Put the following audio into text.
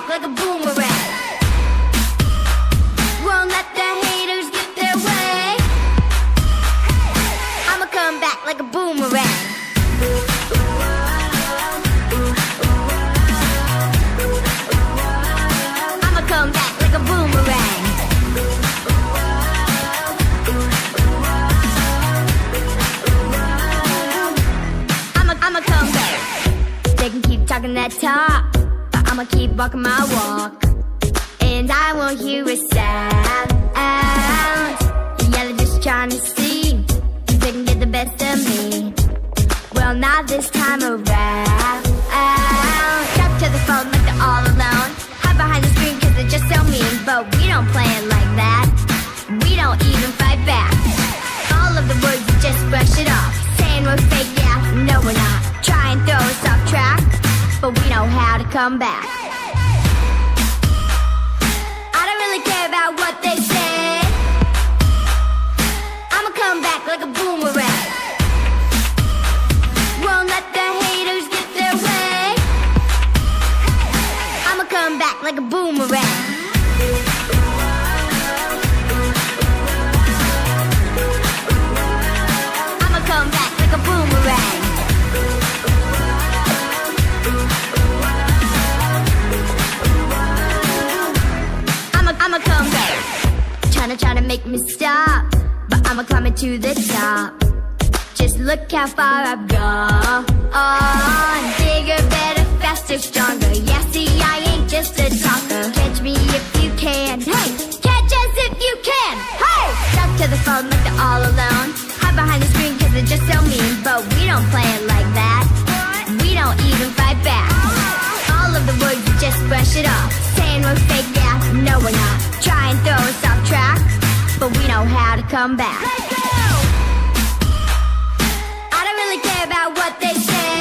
back like a boomerang. Won't let the haters get their way. I'ma come back like a boomerang. I'ma come back like a boomerang. I'ma come back. They can keep talking that talk, but I'ma keep walking my walk. And I won't hear a sound. Yeah, they're just trying to see if they can get the best of me. Well, not this time around. Talk to the phone like they're all alone. Hide behind the screen cause they're just so mean. But we don't play it like that. We don't even fight back. All of the words, you just brush it off. Saying we're fake, yeah, no we're not. Try and throw us off track, but we know how to come back. I don't really care about what they say. I'ma come back like a boomerang. Won't let the haters get their way. I'ma come back like a boomerang. I'ma come back like a boomerang. I'ma come back. Trying to make me stop, but I'ma climb it to the top. Just look how far I've gone. Bigger, better, faster, stronger. Yeah, see, I ain't just a talker. Catch me if you can. Hey, catch us if you can. Hey, talk to the phone like they're all alone. Hide behind the screen cause they're just so mean. But we don't play it like that. We don't even fight back. All of the words, you just brush it off. Saying we're fake, yeah, no we're not. Try and throw us off track, but we know how to come back. I don't really care about what they say.